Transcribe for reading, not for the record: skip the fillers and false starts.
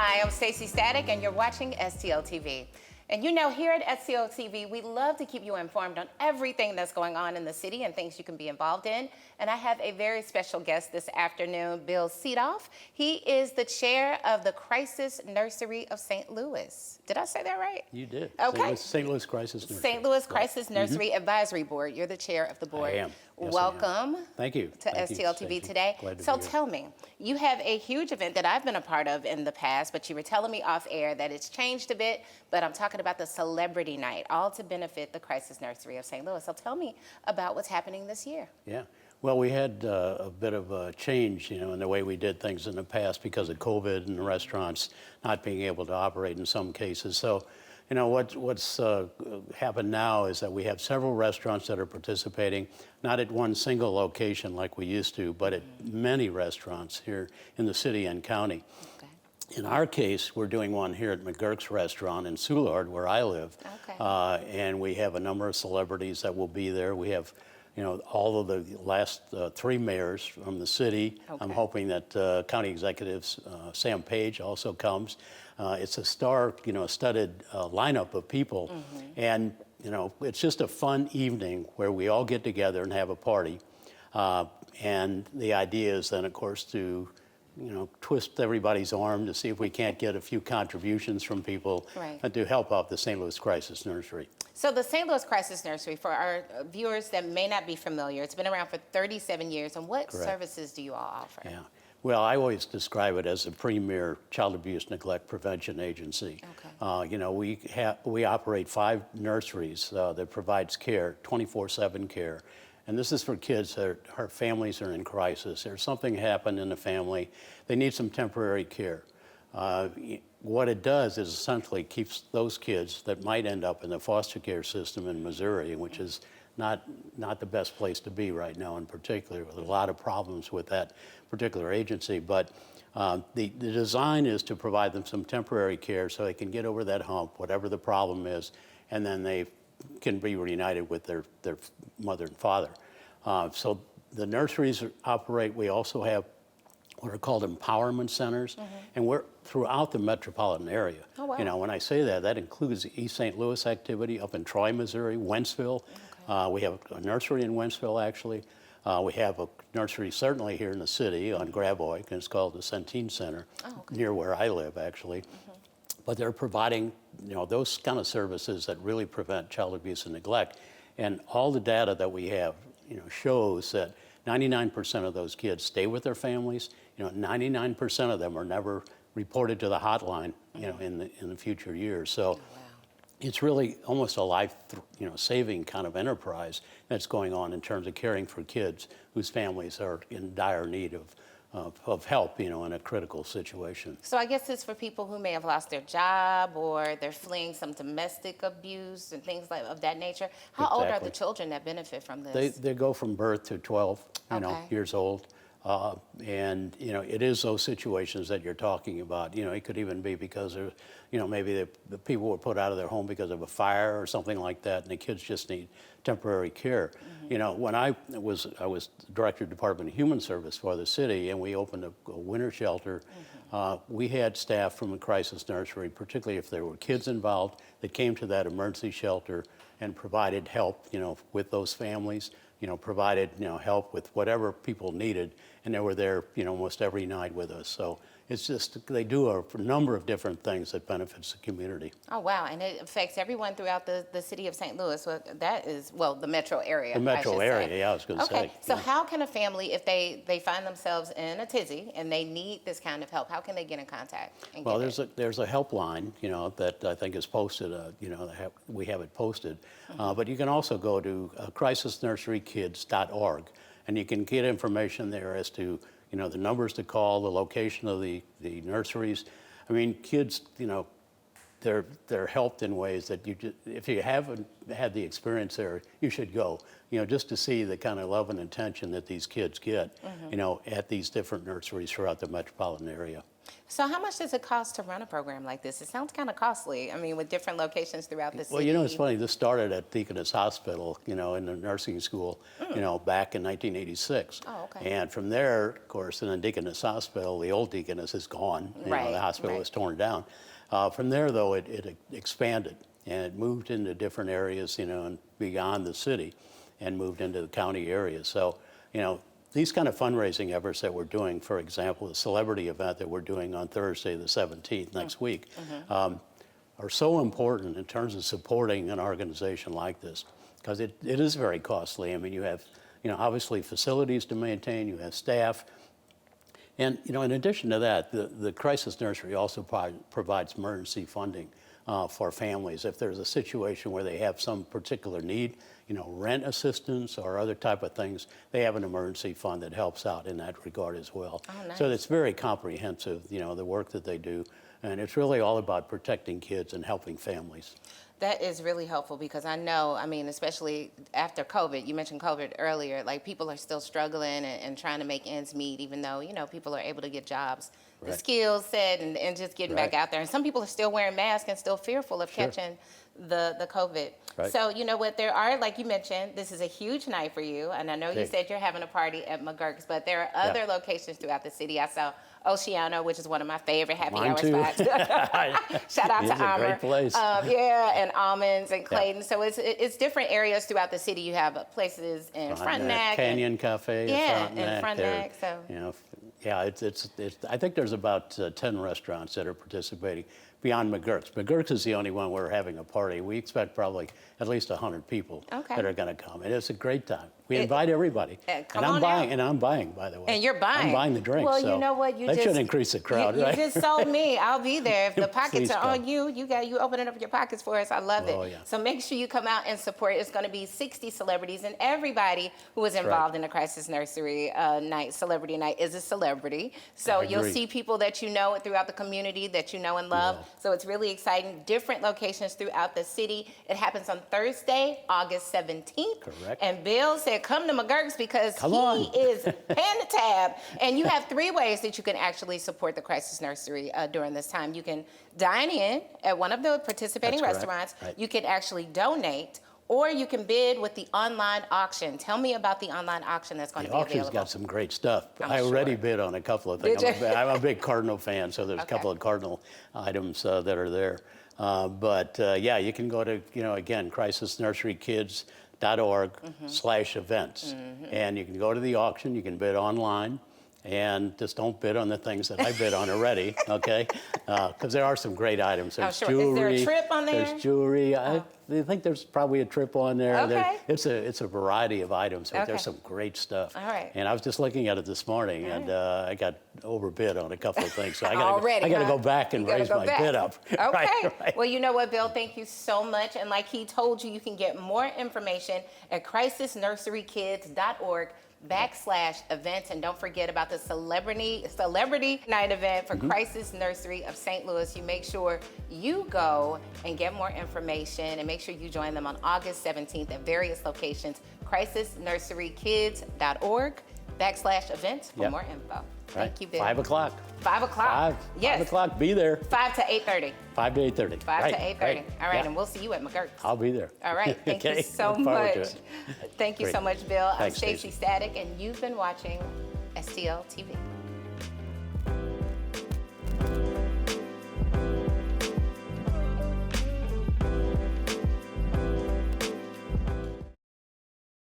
Hi, I'm Staci Static, and you're watching STL TV. And you know, here at STL TV, we love to keep you informed on everything that's going on in the city and things you can be involved in. And I have a very special guest this afternoon, Bill Siedhoff. He is the chair of the Crisis Nursery of St. Louis. Did I say that right? You did. Okay. St. Louis Crisis Nursery. St. Louis Crisis Nursery Advisory Board. You're the chair of the board. I am. Yes, Welcome. I am. Thank you. To Thank STL you, TV Stacey. today. Glad to So be here. tell me, you have a huge event that I've been a part of in the past, but you were telling me off air that it's changed a bit, but I'm talking about the Celebrity Night, all to benefit the Crisis Nursery of St. Louis. So tell me about what's happening this year. Yeah. Well, we had a bit of a change, in the way we did things in the past because of COVID and the restaurants not being able to operate in some cases. So, what's happened now is that we have several restaurants that are participating, not at one single location like we used to, but at many restaurants here in the city and county. Okay. In our case, we're doing one here at McGurk's Restaurant in Soulard, where I live. Okay. And we have a number of celebrities that will be there. We have, all of the last three mayors from the city. Okay. I'm hoping that County Executives Sam Page also comes. It's a star, studded lineup of people. And, it's just a fun evening where we all get together and have a party. And the idea is then, of course, to twist everybody's arm to see if we can't get a few contributions from people Right. to help out the St. Louis Crisis Nursery. So the St. Louis Crisis Nursery, for our viewers that may not be familiar, it's been around for 37 years. And what Correct. services do you all offer? Yeah. Well, I always describe it as a premier child abuse neglect prevention agency. Okay. We operate 5 nurseries that provides care, 24/7 care. And this is for kids that our families are in crisis. There's something happened in the family. They need some temporary care. What it does is essentially keeps those kids that might end up in the foster care system in Missouri, which is not the best place to be right now in particular, with a lot of problems with that particular agency. But the design is to provide them some temporary care so they can get over that hump, whatever the problem is, and then they can be reunited with their mother and father. So the nurseries operate. We also have what are called empowerment centers, and we're throughout the metropolitan area. Oh, wow. When I say that, that includes the East St. Louis activity up in Troy, Missouri, Wentzville. We have a nursery in Wentzville, actually. We have a nursery certainly here in the city on Gravois, and it's called the Centene Center, near where I live, actually. But they're providing, those kind of services that really prevent child abuse and neglect. And all the data that we have, shows that 99% of those kids stay with their families. 99% of them are never reported to the hotline, in the future years. So it's really almost a life, saving kind of enterprise that's going on in terms of caring for kids whose families are in dire need of help, in a critical situation. So I guess it's for people who may have lost their job or they're fleeing some domestic abuse and things of that nature. How old are the children that benefit from this? They go from birth to 12, Okay. years old. And, it is those situations that you're talking about. It could even be because, maybe the people were put out of their home because of a fire or something like that, and the kids just need temporary care. When I was Director of Department of Human Service for the city, and we opened a winter shelter, we had staff from the crisis nursery, particularly if there were kids involved, that came to that emergency shelter and provided help, with those families. Provided, help with whatever people needed, and they were there, almost every night with us. So it's just, they do a number of different things that benefits the community. Oh, wow. And it affects everyone throughout the city of St. Louis. Well, that is, the metro area. The metro area, say. yeah, I was going to say. Okay, so how can a family, if they find themselves in a tizzy and they need this kind of help, how can they get in contact? Well, there's a helpline, that I think is posted, we have it posted. But you can also go to crisisnurserykids.org, and you can get information there as to, the numbers to call, the location of the nurseries. I mean, kids, they're helped in ways that if you haven't had the experience there, you should go, just to see the kind of love and attention that these kids get, at these different nurseries throughout the metropolitan area. So how much does it cost to run a program like this? It sounds kind of costly. I mean, with different locations throughout the city. Well, you know, it's funny. This started at Deaconess Hospital, you know, in the nursing school, you know, back in 1986. Oh, okay. And from there, of course, in the Deaconess Hospital, the old Deaconess is gone. You know, the hospital was torn down. From there, though, it expanded and it moved into different areas, you know, and beyond the city, and moved into the county areas. So, you know, these kind of fundraising efforts that we're doing, for example, the celebrity event that we're doing on Thursday the 17th next week, are so important in terms of supporting an organization like this, because it is very costly. I mean, you have, you know, obviously facilities to maintain, you have staff, and, you know, in addition to that, the Crisis Nursery also provides emergency funding for families. If there's a situation where they have some particular need, you know, rent assistance or other type of things, they have an emergency fund that helps out in that regard as well. Oh, nice. So it's very comprehensive, you know, the work that they do. And it's really all about protecting kids and helping families. That is really helpful because I know, I mean, especially after COVID, you mentioned COVID earlier, like people are still struggling and trying to make ends meet, even though, you know, people are able to get jobs. The Right. skills set and just getting back out there. And some people are still wearing masks and still fearful of catching the COVID. Right. So, you know what, there are, like you mentioned, this is a huge night for you. And I know you Big. said you're having a party at McGurk's, but there are other locations throughout the city. I saw Oceano, which is one of my favorite happy Mine hour too. spots. Shout out to It's a Amber. great place. Yeah, and Almonds and Clayton. So it's different areas throughout the city. You have places in Frontenac. Canyon Cafe. In Frontenac. Frontenac. So You know, yeah, it's. I think there's about 10 restaurants that are participating beyond McGurk's. McGurk's is the only one we're having a party. We expect probably at least 100 people that are going to come, and it's a great time. We invite everybody, come and on out. I'm buying, by the way. And you're buying. I'm buying the drinks. Well, so you know what? that should increase the crowd, you right? just sold me. I'll be there. If the pockets Please are come. on you, you opening up your pockets for us. I love Oh, it. yeah. So make sure you come out and support. It's going to be 60 celebrities, and everybody who is involved in the Crisis Nursery night, celebrity night, is a celebrity. So I you'll agree. see people that you know throughout the community that you know and love. Yeah. So it's really exciting. Different locations throughout the city. It happens on Thursday, August 17th. Correct. And Bill said, come to McGurk's because Come he on. is paying the tab. And you have 3 ways that you can actually support the Crisis Nursery during this time. You can dine in at one of the participating That's correct. restaurants. Right. You can actually donate, or you can bid with the online auction. Tell me about the online auction that's going The to be auction's available. got some great stuff. I'm I already sure. bid on a couple of things. Did you? I'm a big Cardinal fan, so there's a couple of Cardinal items that are there. But yeah, you can go to, you know, again, crisisnurserykids.org/events. And you can go to the auction, you can bid online. And just don't bid on the things that I bid on already, okay? Because there are some great items. There's sure. jewelry. Is there a trip on there? There's jewelry. I think there's probably a trip on there. Okay. It's a variety of items. But Okay. There's some great stuff. All right. And I was just looking at it this morning, and I got overbid on a couple of things. So I got Already, to huh? go back and You gotta raise go my back. bid up. Okay. Right. Well, you know what, Bill? Thank you so much. And like he told you, you can get more information at crisisnurserykids.org/events. And don't forget about the celebrity night event for Crisis Nursery of St. Louis. You make sure you go and get more information, and make sure you join them on August 17th at various locations. crisisnurserykids.org/events for Yep. more info. Right. Thank you, Bill. 5 o'clock. 5 o'clock. Yes. 5 o'clock, be there. 5 to 8:30. 5 to 8:30. 5 to 8:30. Right. All right, Yeah. and we'll see you at McGurk's. I'll be there. All right, thank Okay. you so Look forward to much. it. Thank you Great. so much, Bill. Thanks, I'm Staci Stacy. Static, and you've been watching STL TV.